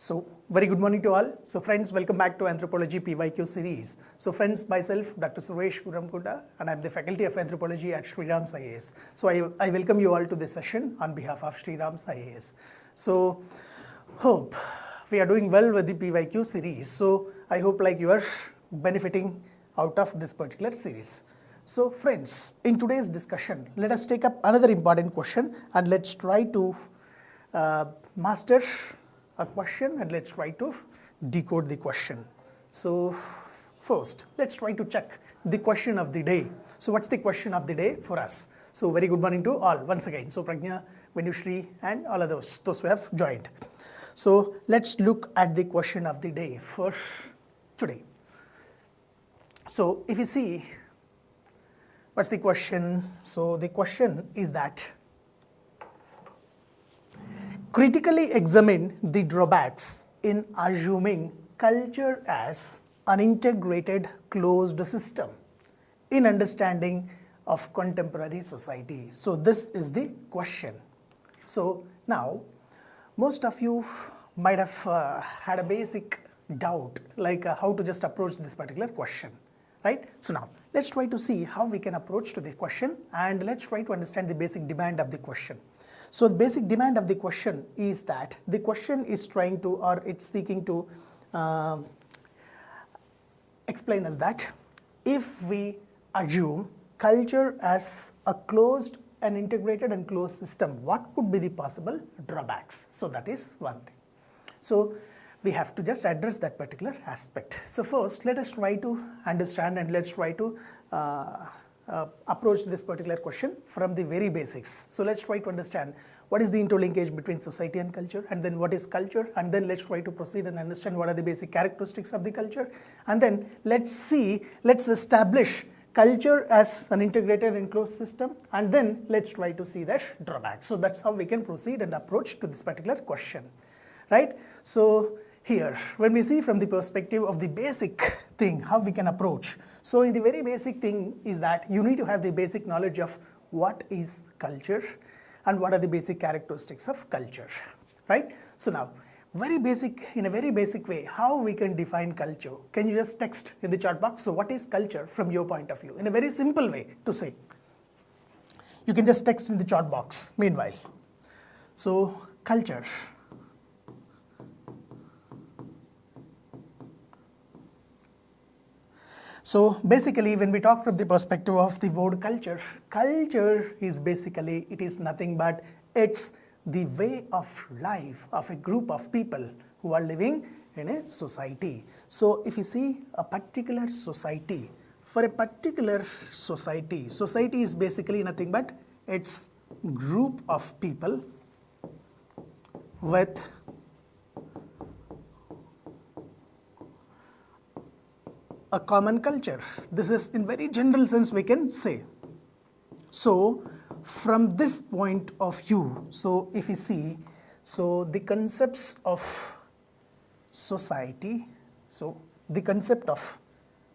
So, very good morning to all. So, friends, welcome back to Anthropology PYQ series. So, friends, myself, Dr. Suresh, and I'm the faculty of Anthropology at Sriram's IAS. So, I welcome you all to this session on behalf of Sriram's IAS. So, hope we are doing well with the PYQ series. So, I hope like you are benefiting out of this particular series. So, friends, in today's discussion, let us take up another important question and let's try to master a question and let's try to decode the question. So, first, let's try to check the question of the day. So, what's the question of the day for us? So, very good morning to all once again. So, Pragnya, Venushri and all of those who have joined. So, let's look at the question of the day for today. So, if you see, what's the question? So, the question is that critically examine the drawbacks in assuming culture as an integrated closed system in understanding of contemporary society. So, this is the question. So, now most of you might have had a basic doubt like how to just approach this particular question, right? So, now let's try to see how we can approach to the question and let's try to understand the basic demand of the question. So, the basic demand of the question is that the question is trying to or it's seeking to explain us that if we assume culture as a closed and integrated and closed system, what could be the possible drawbacks? So, that is one thing. So, we have to just address that particular aspect. So, first let us try to understand and let's try to approach this particular question from the very basics. So, let's try to understand what is the interlinkage between society and culture, and then what is culture, and then let's try to proceed and understand what are the basic characteristics of the culture, and then let's establish culture as an integrated and closed system, and then let's try to see their drawbacks. So, that's how we can proceed and approach to this particular question, right? So, here when we see from the perspective of the basic thing how we can approach. So, in the very basic thing is that you need to have the basic knowledge of what is culture and what are the basic characteristics of culture, right? So, now in a very basic way how we can define culture. Can you just text in the chat box? So, what is culture from your point of view in a very simple way to say? You can just text in the chat box meanwhile. So, culture. So, basically when we talk from the perspective of the word culture, culture is basically, it is nothing but it's the way of life of a group of people who are living in a society. So, if you see a particular society, for a particular society, society is basically nothing but it's group of people with a common culture. This is in very general sense we can say. So, from this point of view, so if you see, so the concepts of society, so the concept of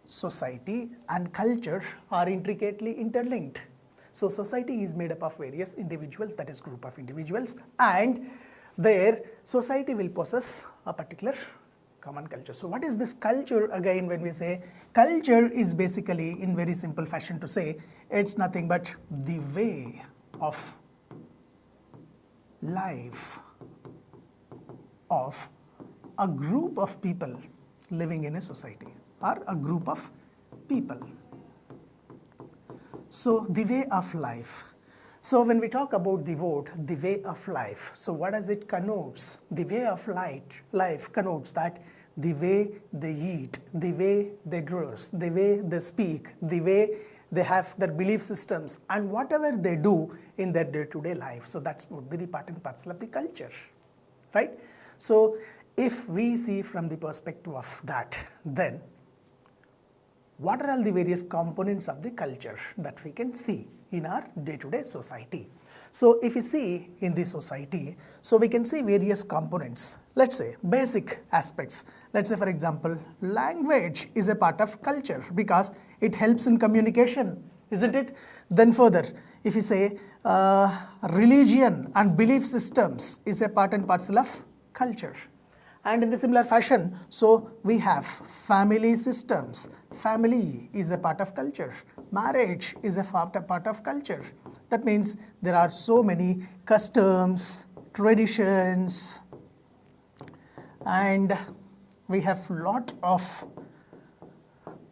society and culture are intricately interlinked. So, society is made up of various individuals, that is group of individuals, and their society will possess a particular common culture. So, what is this culture again? When we say culture is basically in very simple fashion to say it's nothing but the way of life of a group of people living in a society or a group of people. So, the way of life. So, when we talk about the word, the way of life, so what does it connotes? The way of life connotes that the way they eat, the way they dress, the way they speak, the way they have their belief systems and whatever they do in their day-to-day life. So, that would be the part and parcel of the culture, right? So, if we see from the perspective of that, then what are all the various components of the culture that we can see in our day-to-day society? So, if you see in the society, so we can see various components. Let's say basic aspects. Let's say for example, language is a part of culture because it helps in communication, isn't it? Then further, if you say religion and belief systems is a part and parcel of culture. And in the similar fashion, so we have family systems. Family is a part of culture. Marriage is a part of culture. That means there are so many customs, traditions, and we have lot of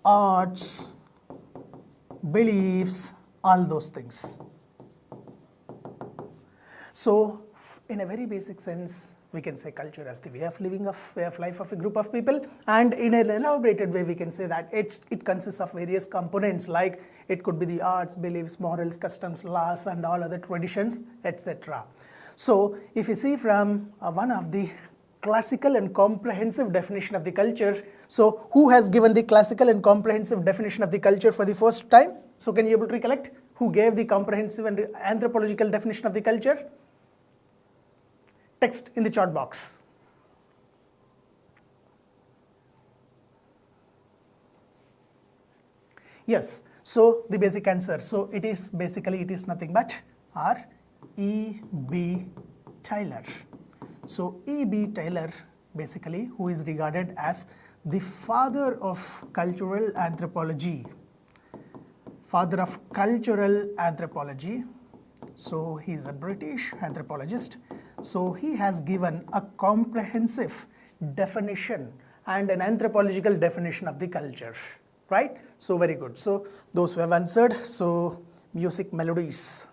arts, beliefs, all those things. So in a very basic sense, we can say culture as the way of living, way of life of a group of people, and in an elaborated way we can say that it consists of various components, like it could be the arts, beliefs, morals, customs, laws, and all other traditions, etc. So if you see from one of the classical and comprehensive definition of the culture, so who has given the classical and comprehensive definition of the culture for the first time? So can you able to recollect who gave the comprehensive and anthropological definition of the culture? Text in the chat box. Yes, so the basic answer. So it is basically, it is nothing but R.E.B. Taylor. So E.B. Taylor, basically, who is regarded as the father of cultural anthropology. Father of cultural anthropology. So he is a British anthropologist. So he has given a comprehensive definition and an anthropological definition of the culture, right? So very good. So those who have answered, so music, melodies,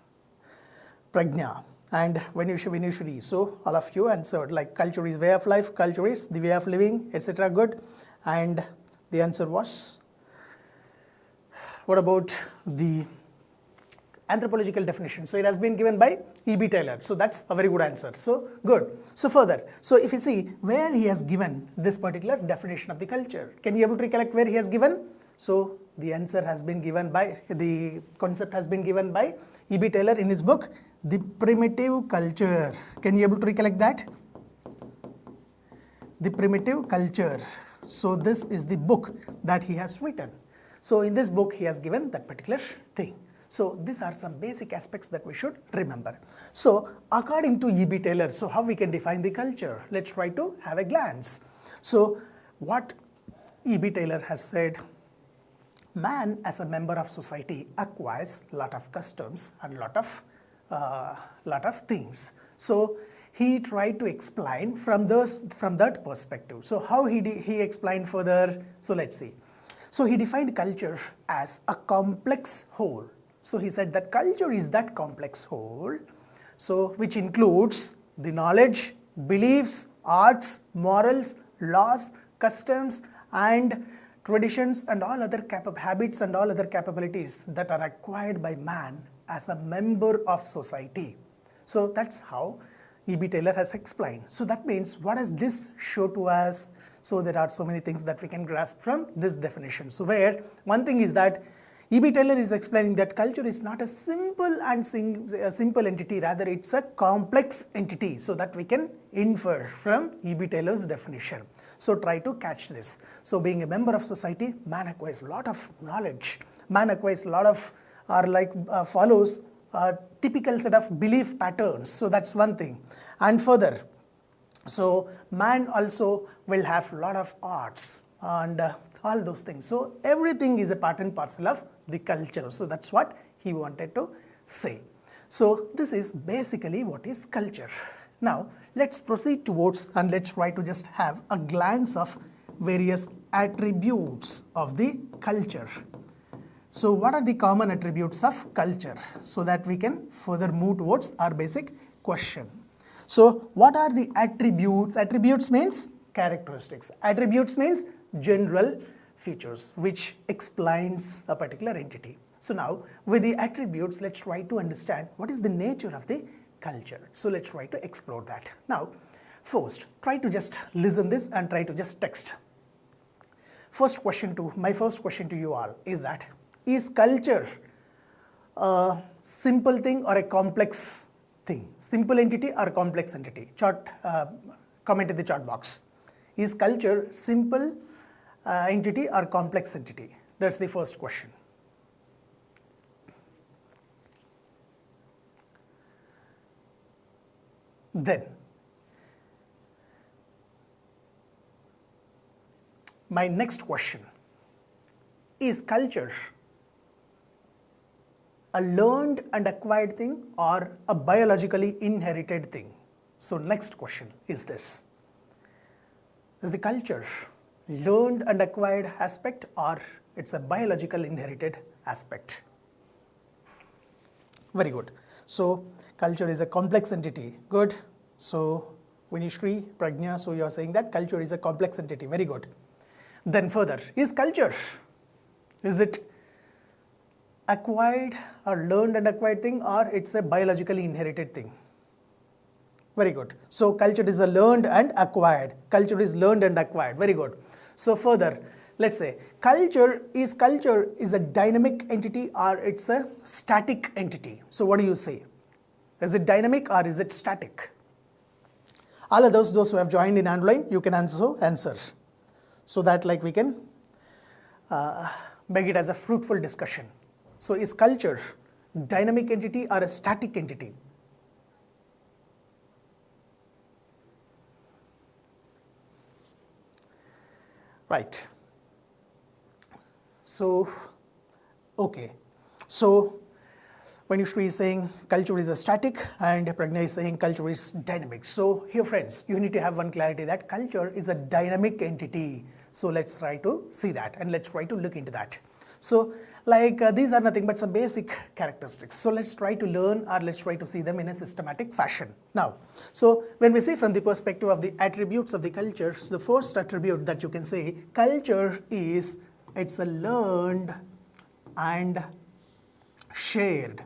Prajna, and Venushree. So all of you answered, like culture is way of life, culture is the way of living, etc. Good. And the answer was, what about the anthropological definition? So it has been given by E.B. Taylor. So that's a very good answer. So good. So further, so if you see where he has given this particular definition of the culture, can you able to recollect where he has given? So the answer has been given by, the concept has been given by E.B. Taylor in his book, The Primitive Culture. Can you able to recollect that? The Primitive Culture. So this is the book that he has written. So in this book, he has given that particular thing. So these are some basic aspects that we should remember. So according to E.B. Taylor, so how we can define the culture? Let's try to have a glance. So what E.B. Taylor has said, man as a member of society acquires lot of customs and lot of things. So he tried to explain from that perspective. So how he explained further? So let's see. So he defined culture as a complex whole. So he said that culture is that complex whole, so which includes the knowledge, beliefs, arts, morals, laws, customs, and traditions, and all other habits and all other capabilities that are acquired by man as a member of society. So that's how E.B. Taylor has explained. So that means, what does this show to us? So there are so many things that we can grasp from this definition. So where one thing is that E.B. Taylor is explaining that culture is not a simple entity, rather it's a complex entity, so that we can infer from E.B. Taylor's definition. So try to catch this. So being a member of society, man acquires a lot of knowledge, man acquires a lot of, follows a typical set of belief patterns. So that's one thing. And further, so man also will have a lot of arts and all those things. So everything is a part and parcel of the culture. So that's what he wanted to say. So this is basically what is culture. Now let's proceed towards, and let's try to just have a glance of various attributes of the culture. So what are the common attributes of culture, so that we can further move towards our basic question. So what are the attributes? Attributes means characteristics. Attributes means general features which explains a particular entity. So now with the attributes, let's try to understand what is the nature of the culture. So let's try to explore that. Now first, try to just listen this and try to just text. My first question to you all is that, is culture a simple thing or a complex thing? Simple entity or a complex entity? Comment in the chat box. Is culture simple entity or complex entity? That's the first question. Then my next question, is culture a learned and acquired thing or a biologically inherited thing? So next question is this. Is the culture learned and acquired aspect or it's a biological inherited aspect? Very good. So culture is a complex entity. Good. So Vinishri, Pragna, so you are saying that culture is a complex entity. Very good. Then further, is culture, is it acquired or learned and acquired thing or it's a biologically inherited thing? Very good. So culture is a learned and acquired. Culture is learned and acquired. Very good. So further, let's say culture is a dynamic entity or it's a static entity. So what do you say? Is it dynamic or is it static? All of those who have joined in online, you can also answer, so that like we can make it as a fruitful discussion. So is culture dynamic entity or a static entity? Right. So, okay. So, Vanishri is saying culture is a static and Pragna is saying culture is dynamic. So, here friends, you need to have one clarity that culture is a dynamic entity. So, let's try to see that and let's try to look into that. So, like these are nothing but some basic characteristics. So, let's try to learn or let's try to see them in a systematic fashion. Now, so when we see from the perspective of the attributes of the culture, so the first attribute that you can say culture is it's a learned and shared.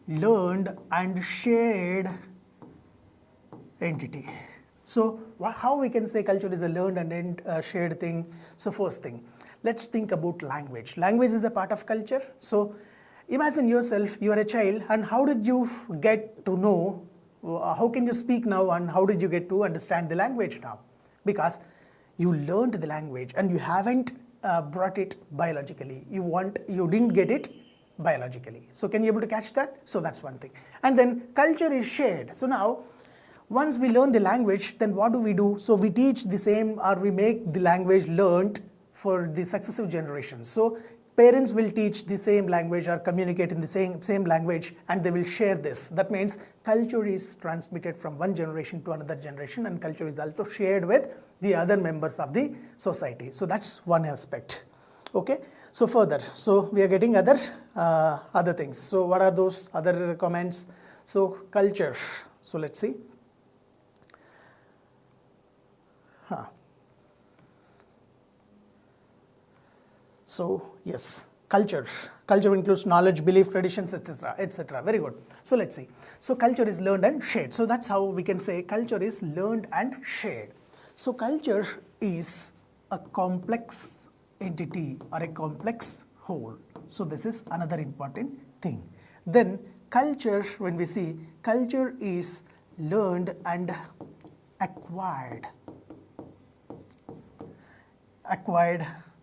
Learned and shared entity. So, how we can say culture is a learned and shared thing? So, first thing, let's think about language. Language is a part of culture. So, imagine yourself, you are a child, and how did you get to know, how can you speak now and how did you get to understand the language now? Because you learned the language and you haven't brought it biologically. You didn't get it biologically. So, can you able to catch that? So, that's one thing. And then culture is shared. So, now once we learn the language, then what do? So, we teach the same or we make the language learned for the successive generations. So, parents will teach the same language or communicate in the same language and they will share this. That means culture is transmitted from one generation to another generation and culture is also shared with the other members of the society. So, that's one aspect. Okay. So, further, so we are getting other things. So, what are those other comments? So, culture. So, let's see. So, yes, culture. Culture includes knowledge, belief, traditions, etc., etc. Very good. So, let's see. So, culture is learned and shared. So, that's how we can say culture is learned and shared. So, culture is a complex entity or a complex whole. So, this is another important thing. Then, culture, when we see culture is learned and acquired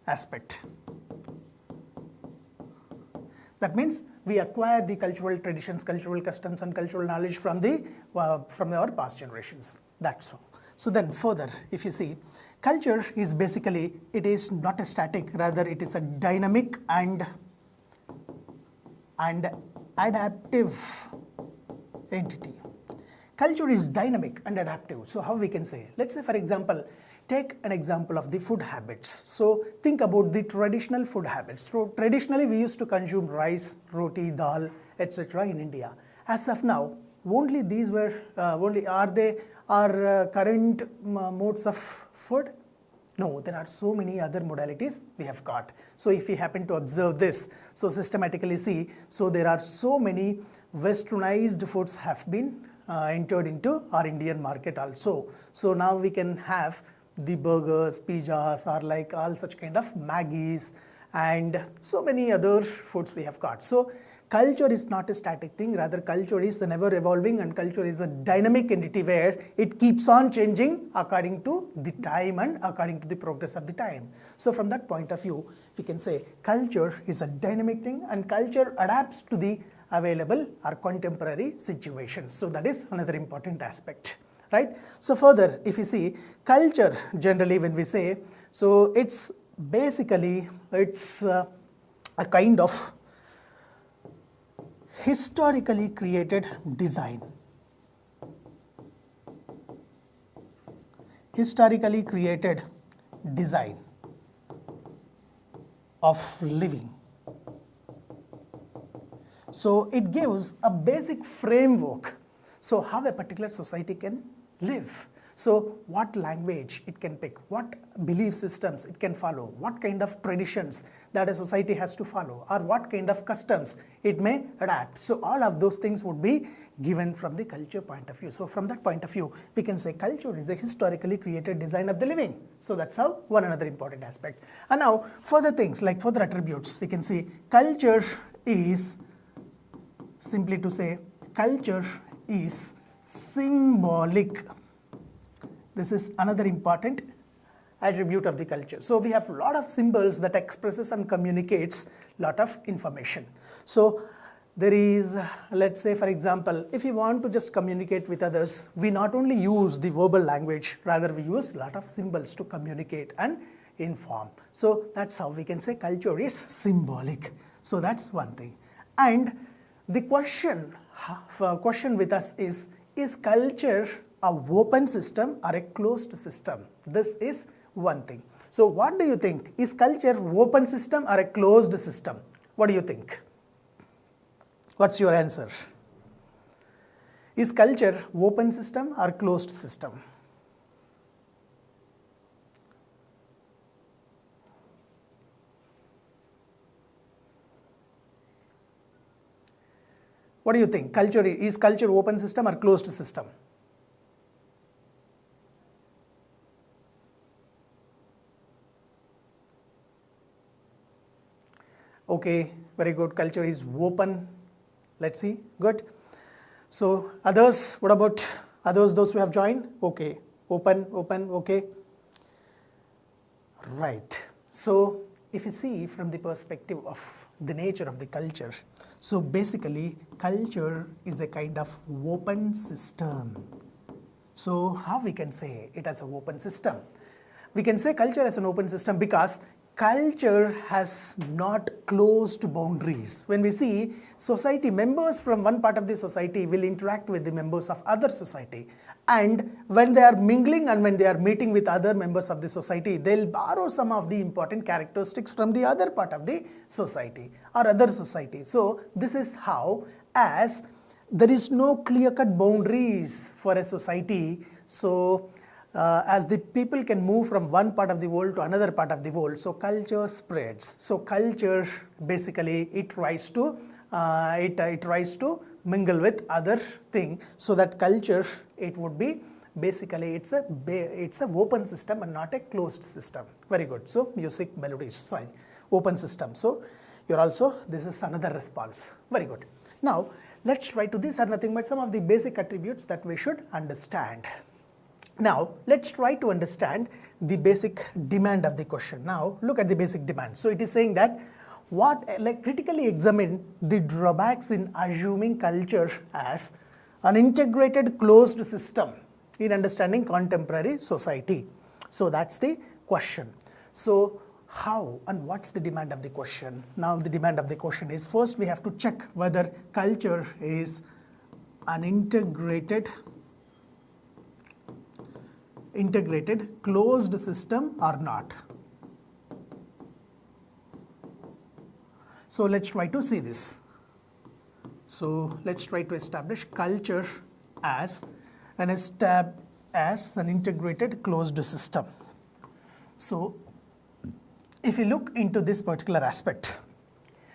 aspect. That means we acquire the cultural traditions, cultural customs and cultural knowledge from our past generations. That's all. So then further, if you see, culture is basically, it is not a static, rather it is a dynamic and adaptive entity. Culture is dynamic and adaptive. So how we can say? Let's say for example, take an example of the food habits. So think about the traditional food habits. So traditionally we used to consume rice, roti, dal, etc. in India. As of now, only these were are they our current modes of food? No, there are so many other modalities we have got. So if we happen to observe this, so systematically see, so there are so many westernized foods have been entered into our Indian market also. So now we can have the burgers, pizzas, or like all such kind of Maggies and so many other foods we have got. So culture is not a static thing, rather culture is an ever evolving and culture is a dynamic entity where it keeps on changing according to the time and according to the progress of the time. So from that point of view, we can say culture is a dynamic thing and culture adapts to the available or contemporary situations. So that is another important aspect. right? So further, if you see culture, generally when we say, so it's basically, it's a kind of historically created design. Historically created design of living. So it gives a basic framework, so how a particular society can live. So what language it can pick, what belief systems it can follow, what kind of traditions that a society has to follow, or what kind of customs it may adapt. So all of those things would be given from the culture point of view. So from that point of view, we can say culture is the historically created design of the living. So that's how one another important aspect. And now further things like further attributes, we can see culture is, simply to say, culture is symbolic. This is another important attribute of the culture. So we have a lot of symbols that expresses and communicates a lot of information. So there is, let's say for example, if you want to just communicate with others, we not only use the verbal language, rather we use a lot of symbols to communicate and inform. So that's how we can say culture is symbolic. So that's one thing. And the question with us is culture an open system or a closed system? This is one thing. So what do you think? Is culture open system or a closed system? What do you think? What's your answer? Is culture open system or closed system? What do you think? Is culture open system or closed system? Okay, very good. Culture is open. Let's see. Good. So others, what about others, those who have joined? Okay. Open, okay. Right. So if you see from the perspective of the nature of the culture, so basically culture is a kind of open system. So how we can say it as an open system? We can say culture as an open system because culture has not closed boundaries. When we see society, members from one part of the society will interact with the members of other society, and when they are mingling and when they are meeting with other members of the society, they'll borrow some of the important characteristics from the other part of the society or other society. So this is how, as there is no clear-cut boundaries for a society, so as the people can move from one part of the world to another part of the world, so culture spreads. So culture basically it tries to mingle with other thing, so that culture, it would be basically it's a open system and not a closed system. Very good. So music, melodies, sorry, open system. So you're also, this is another response. Very good. Now let's try to, these are nothing but some of the basic attributes that we should understand. Now let's try to understand the basic demand of the question. Now look at the basic demand. So it is saying that critically examine the drawbacks in assuming culture as an integrated closed system in understanding contemporary society. So that's the question. So how and what's the demand of the question? Now the demand of the question is, first we have to check whether culture is an integrated closed system or not. So let's try to see this. So let's try to establish culture as an integrated closed system. So if you look into this particular aspect,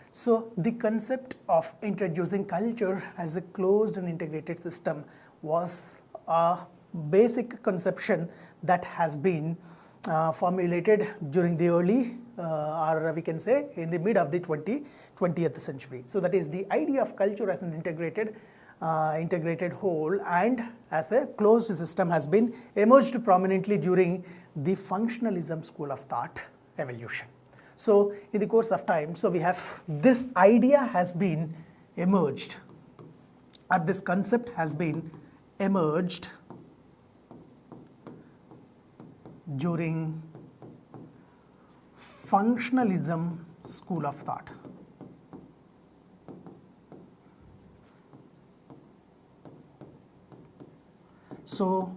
so the concept of introducing culture as a closed and integrated system was a basic conception that has been formulated during the early or we can say in the mid of the 20th century. So that is the idea of culture as an integrated whole and as a closed system has been emerged prominently during the functionalism school of thought evolution. So in the course of time, so we have this idea has been emerged, or this concept has been emerged during functionalism school of thought. So,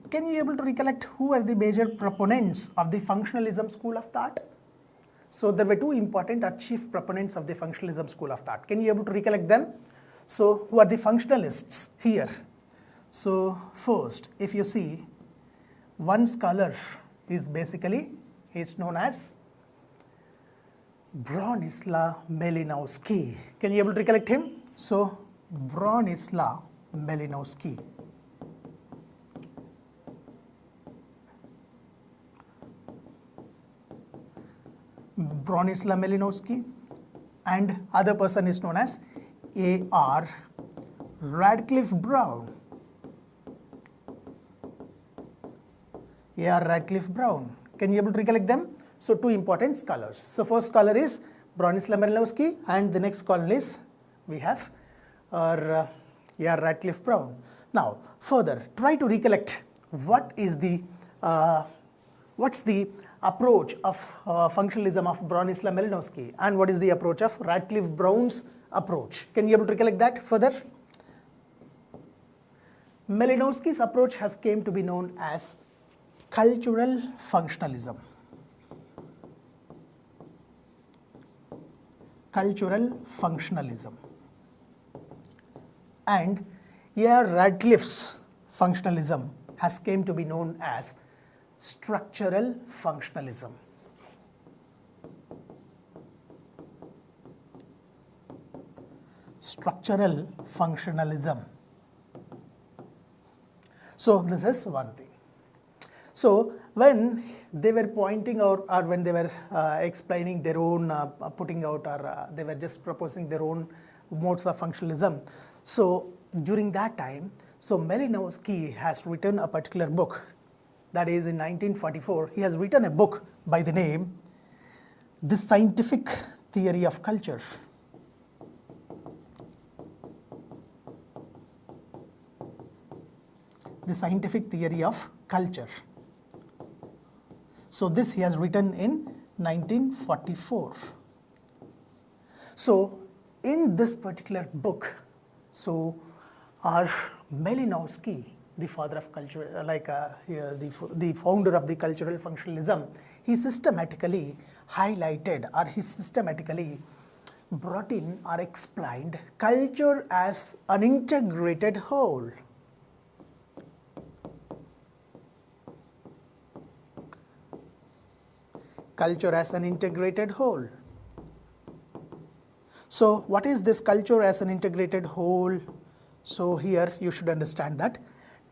can you able to recollect who are the major proponents of the functionalism school of thought? So, there were two important or chief proponents of the functionalism school of thought. Can you able to recollect them? So, who are the functionalists here? So, first, if you see, one scholar is basically, he is known as Bronislaw Malinowski. Can you able to recollect him? So, Bronislaw Malinowski. Bronislaw Malinowski, and other person is known as A.R. Radcliffe Brown. A.R. Radcliffe Brown. Can you able to recollect them? So, two important scholars. So, first scholar is Bronislaw Malinowski, and the next scholar is we have A.R. Radcliffe Brown. Now, further, try to recollect what is the what's the approach of functionalism of Bronislaw Malinowski and what is the approach of Radcliffe Brown's approach. Can you able to recollect that further? Malinowski's approach has came to be known as cultural functionalism. Cultural functionalism. And A.R. Radcliffe's functionalism has came to be known as structural functionalism. Structural functionalism. So, this is one thing. So, when they were pointing out or when they were explaining their own, putting out or they were just proposing their own modes of functionalism. So, during that time, so Malinowski has written a particular book. That is in 1944, he has written a book by the name The Scientific Theory of Culture. The Scientific Theory of Culture. So, this he has written in 1944. So, in this particular book, so our Malinowski, the father of culture, the founder of the cultural functionalism, he systematically highlighted or he systematically brought in or explained culture as an integrated whole. Culture as an integrated whole. So, what is this culture as an integrated whole? So, here you should understand that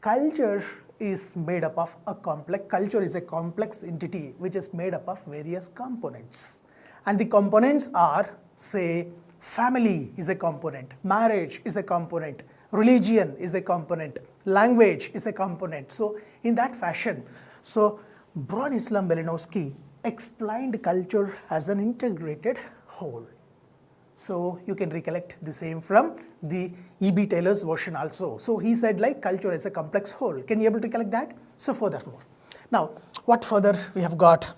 culture is made up of a complex, culture is a complex entity which is made up of various components. And the components are, say, family is a component, marriage is a component, religion is a component, language is a component. So, in that fashion, so Bronislaw Malinowski explained culture as an integrated whole. So, you can recollect the same from the E.B. Taylor's version also. So, he said like culture is a complex whole. Can you able to recollect that? So, furthermore. Now, what further we have got?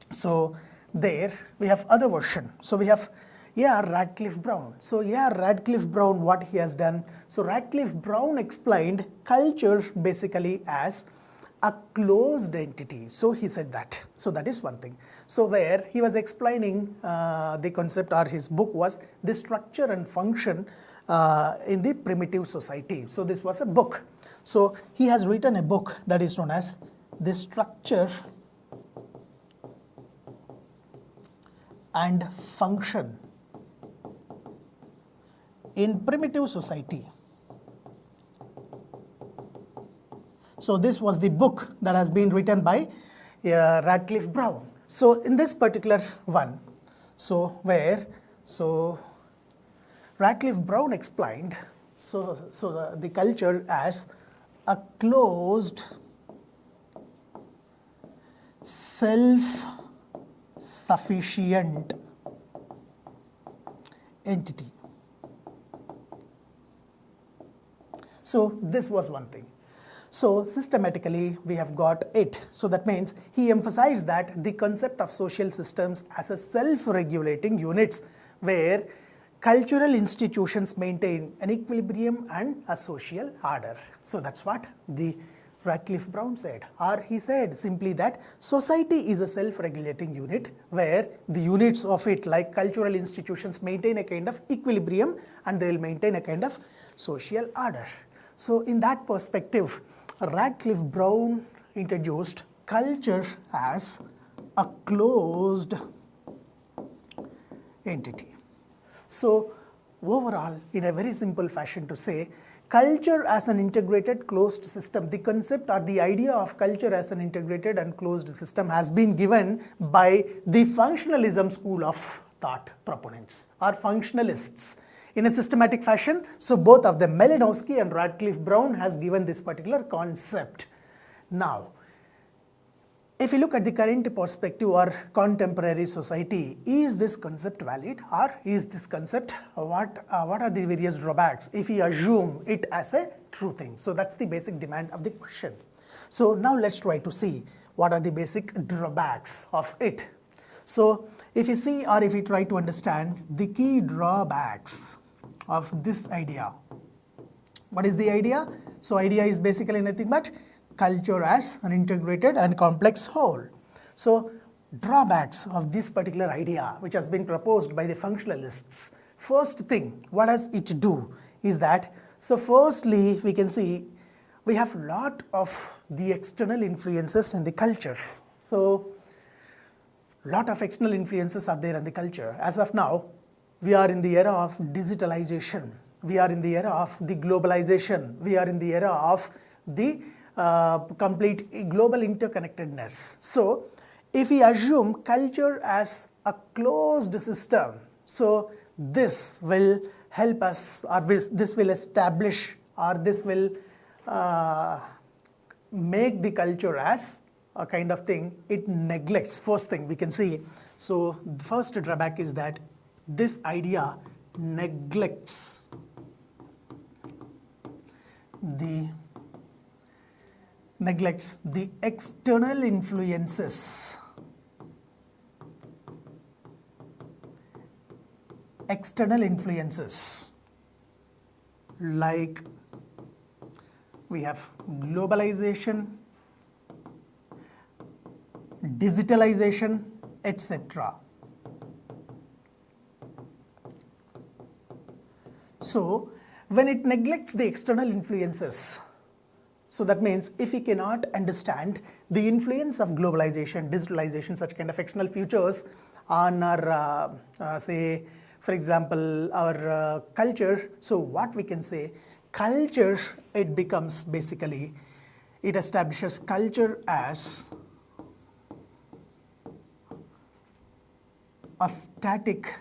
So, there we have other version. So, we have A.R. Radcliffe Brown. So, A.R. Radcliffe Brown, what he has done? So, Radcliffe Brown explained culture basically as a closed entity. So, he said that. So, that is one thing. So, where he was explaining the concept or his book was the structure and function in the primitive society. So, this was a book. So, he has written a book that is known as The Structure and Function in Primitive Society. So, this was the book that has been written by Radcliffe Brown. So, in this particular one, so Radcliffe Brown explained the culture as a closed, self-sufficient entity. So, this was one thing. So systematically we have got it. So that means he emphasized that the concept of social systems as a self-regulating units where cultural institutions maintain an equilibrium and a social order. So that's what the Radcliffe Brown said, or he said simply that society is a self-regulating unit where the units of it, like cultural institutions, maintain a kind of equilibrium and they will maintain a kind of social order. So in that perspective, Radcliffe Brown introduced culture as a closed entity. So overall, in a very simple fashion to say, culture as an integrated closed system, the concept or the idea of culture as an integrated and closed system has been given by the functionalism school of thought proponents or functionalists in a systematic fashion. So both of them, Malinowski and Radcliffe Brown, has given this particular concept. Now, if you look at the current perspective or contemporary society, is this concept valid, or is this concept, what are the various drawbacks if we assume it as a true thing? So that's the basic demand of the question. So now let's try to see what are the basic drawbacks of it. So if you see, or if you try to understand the key drawbacks of this idea, what is the idea? So idea is basically nothing but culture as an integrated and complex whole. So drawbacks of this particular idea which has been proposed by the functionalists. First thing, what does it do is that, so firstly we can see we have a lot of the external influences in the culture. So lot of external influences are there in the culture. As of now, we are in the era of digitalization. We are in the era of the globalization. We are in the era of the complete global interconnectedness. So if we assume culture as a closed system, so this will help us, or this will establish, or this will make the culture as a kind of thing it neglects. First thing we can see, so the first drawback is that this idea neglects the external influences. External influences like we have globalization, digitalization, etc. So when it neglects the external influences, so that means if we cannot understand the influence of globalization, digitalization, such kind of external features on our, say, for example, our culture, so what we can say, culture, it becomes basically, it establishes culture as a static,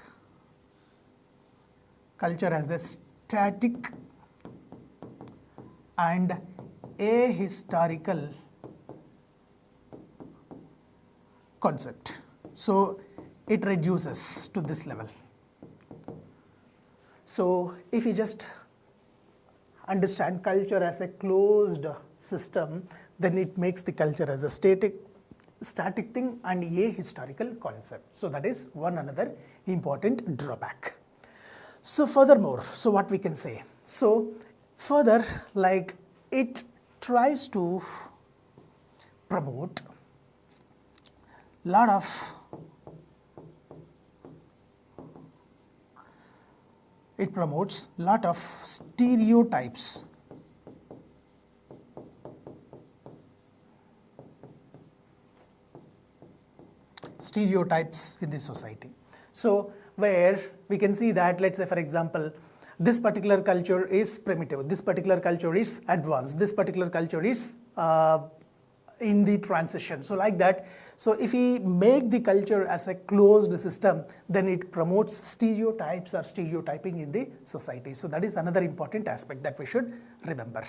culture as a static and ahistorical concept. So it reduces to this level. So if you just understand culture as a closed system, then it makes the culture as a static thing and ahistorical concept. So that is one another important drawback. So furthermore, so what we can say, so further, like it tries to promote lot of stereotypes. Stereotypes in the society. So where we can see that, let's say for example, this particular culture is primitive, this particular culture is advanced, this particular culture is in the transition. So like that, so if we make the culture as a closed system, then it promotes stereotypes or stereotyping in the society. So that is another important aspect that we should remember.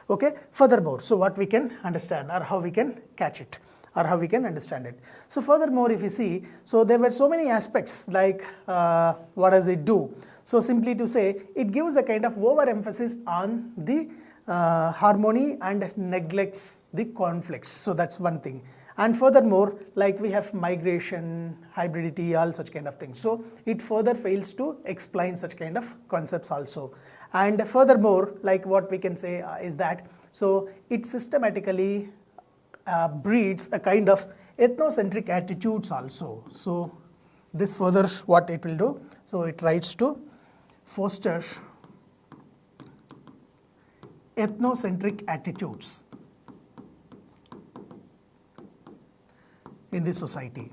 Okay, furthermore, so what we can understand or how we can catch it or how we can understand it. So furthermore, if you see, so there were so many aspects like what does it do? So simply to say, it gives a kind of overemphasis on the harmony and neglects the conflicts. So that's one thing. And furthermore, like we have migration, hybridity, all such kind of things. So it further fails to explain such kind of concepts also. And furthermore, like what we can say is that, so it systematically breeds a kind of ethnocentric attitudes also. So this further what it will do, so it tries to foster ethnocentric attitudes in the society.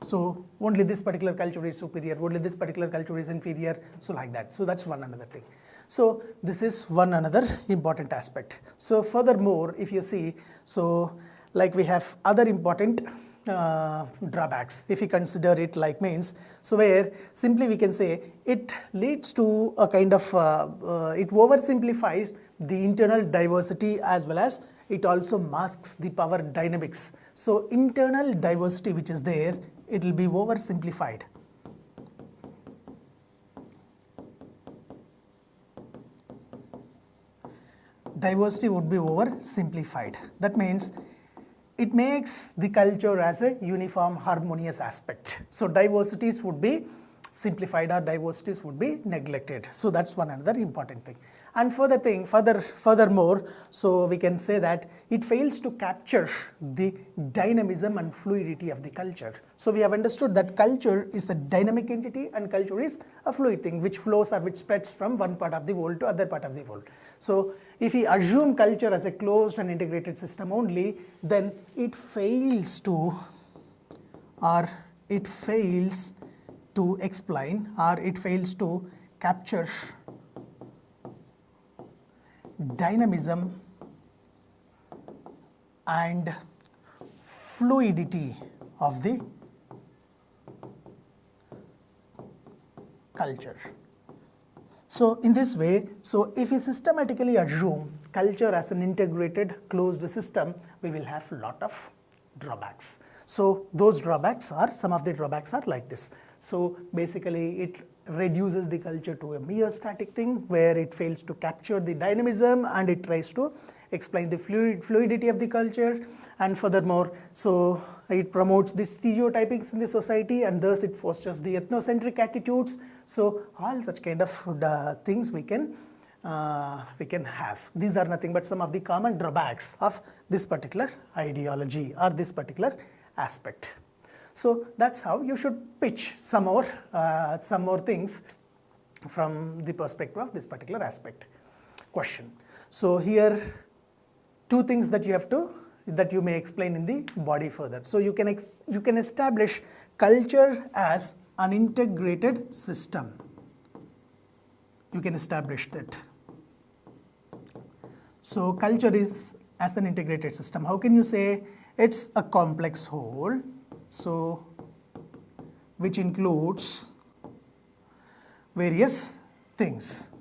So only this particular culture is superior, only this particular culture is inferior, so like that. So that's one another thing. So this is one another important aspect. So furthermore, if you see, so like we have other important drawbacks, if you consider it like means, so where simply we can say it leads to a kind of, it oversimplifies the internal diversity as well as it also masks the power dynamics. So internal diversity which is there, it will be oversimplified. Diversity would be oversimplified. That means it makes the culture as a uniform, harmonious aspect. So diversities would be simplified or diversities would be neglected. So that's one another important thing. And furthermore, so we can say that it fails to capture the dynamism and fluidity of the culture. So we have understood that culture is a dynamic entity and culture is a fluid thing which flows or which spreads from one part of the world to other part of the world. So if we assume culture as a closed and integrated system only, then it fails to, or it fails to explain, or it fails to capture dynamism and fluidity of the culture. So in this way, so if we systematically assume culture as an integrated closed system, we will have a lot of drawbacks. So those drawbacks are, some of the drawbacks are like this. So basically it reduces the culture to a mere static thing where it fails to capture the dynamism and it tries to explain the fluidity of the culture. And furthermore, so it promotes the stereotypings in the society and thus it fosters the ethnocentric attitudes. So all such kind of things we can have. These are nothing but some of the common drawbacks of this particular ideology or this particular aspect. So that's how you should pitch some more things from the perspective of this particular aspect. Question. So here, two things that you have to, that you may explain in the body further. So you can establish culture as an integrated system. You can establish that. So culture is as an integrated system. How can you say it's a complex whole? So which includes various things.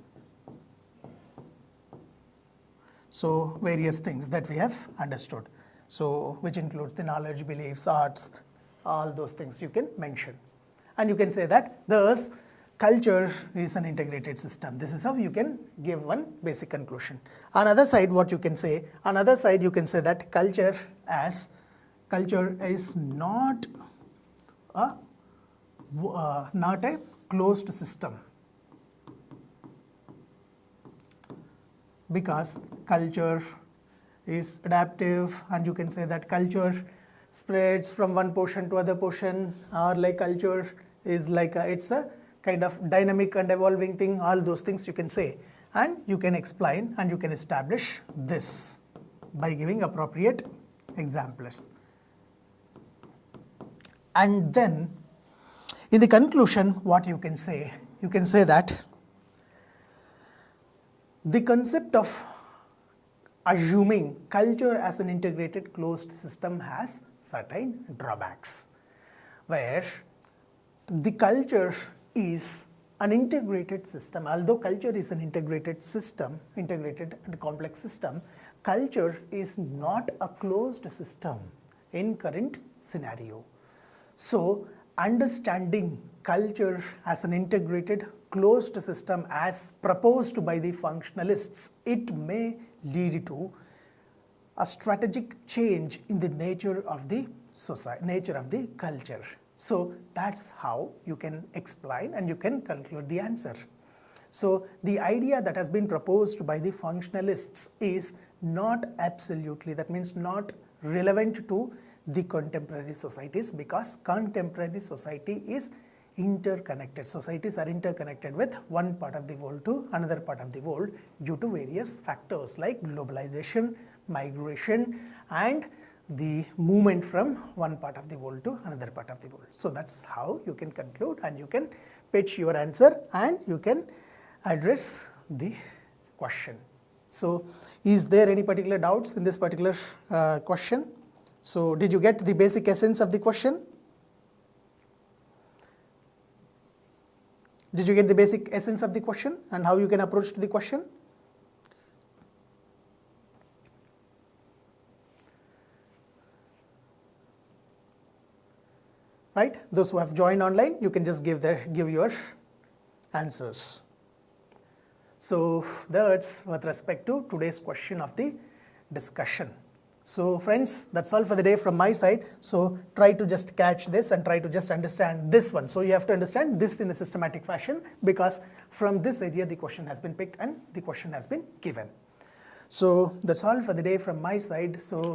So various things that we have understood. So which includes the knowledge, beliefs, arts, all those things you can mention. And you can say that thus culture is an integrated system. This is how you can give one basic conclusion. Another side, what you can say, another side you can say that culture is not a closed system, because culture is adaptive, and you can say that culture spreads from one portion to other portion, or like culture is like it's a kind of dynamic and evolving thing. All those things you can say, and you can explain and you can establish this by giving appropriate examples. And then in the conclusion, what you can say that the concept of assuming culture as an integrated closed system has certain drawbacks, where the culture is an integrated system. Although culture is an integrated system, integrated and complex system, culture is not a closed system in current scenario. So understanding culture as an integrated closed system as proposed by the functionalists, it may lead to a strategic change in the nature of the society, nature of the culture. So that's how you can explain and you can conclude the answer. So the idea that has been proposed by the functionalists is not absolutely, that means not relevant to the contemporary societies, because contemporary society is interconnected. Societies are interconnected with one part of the world to another part of the world due to various factors like globalization, migration, and the movement from one part of the world to another part of the world. So that's how you can conclude and you can pitch your answer and you can address the question. So is there any particular doubts in this particular question? So did you get the basic essence of the question? Did you get the basic essence of the question and how you can approach to the question? Right? Those who have joined online, you can just give your answers. So that's with respect to today's question of the discussion. So friends, that's all for the day from my side. So try to just catch this and try to just understand this one. So you have to understand this in a systematic fashion, because from this area the question has been picked and the question has been given. So that's all for the day from my side. So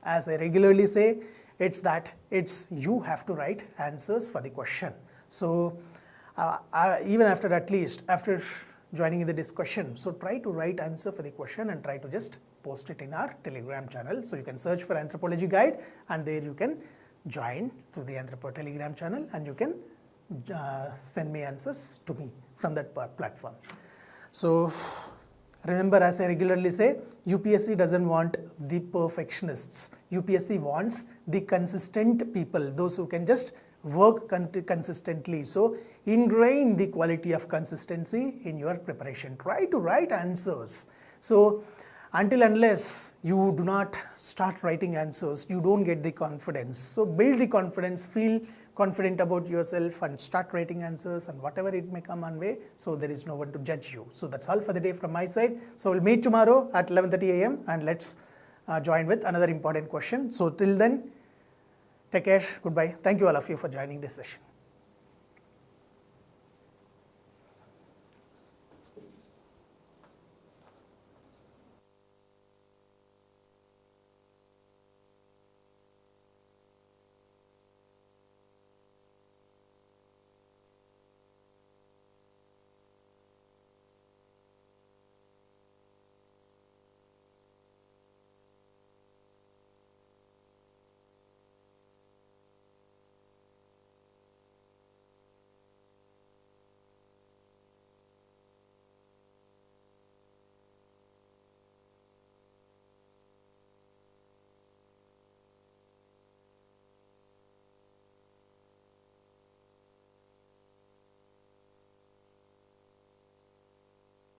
as I regularly say, it's you have to write answers for the question. So even after joining in the discussion, so try to write answer for the question and try to just post it in our Telegram channel. So you can search for Anthropology Guide and there you can join through the Telegram channel and you can send me answers to me from that platform. So remember, as I regularly say, UPSC doesn't want the perfectionists. UPSC wants the consistent people, those who can just work consistently. So ingrain the quality of consistency in your preparation. Try to write answers. So until unless you do not start writing answers, you don't get the confidence. So build the confidence, feel confident about yourself and start writing answers, and whatever it may come on way, so there is no one to judge you. So that's all for the day from my side. So we'll meet tomorrow at 11:30 a.m. and let's join with another important question. So till then, take care, goodbye. Thank you all of you for joining this session.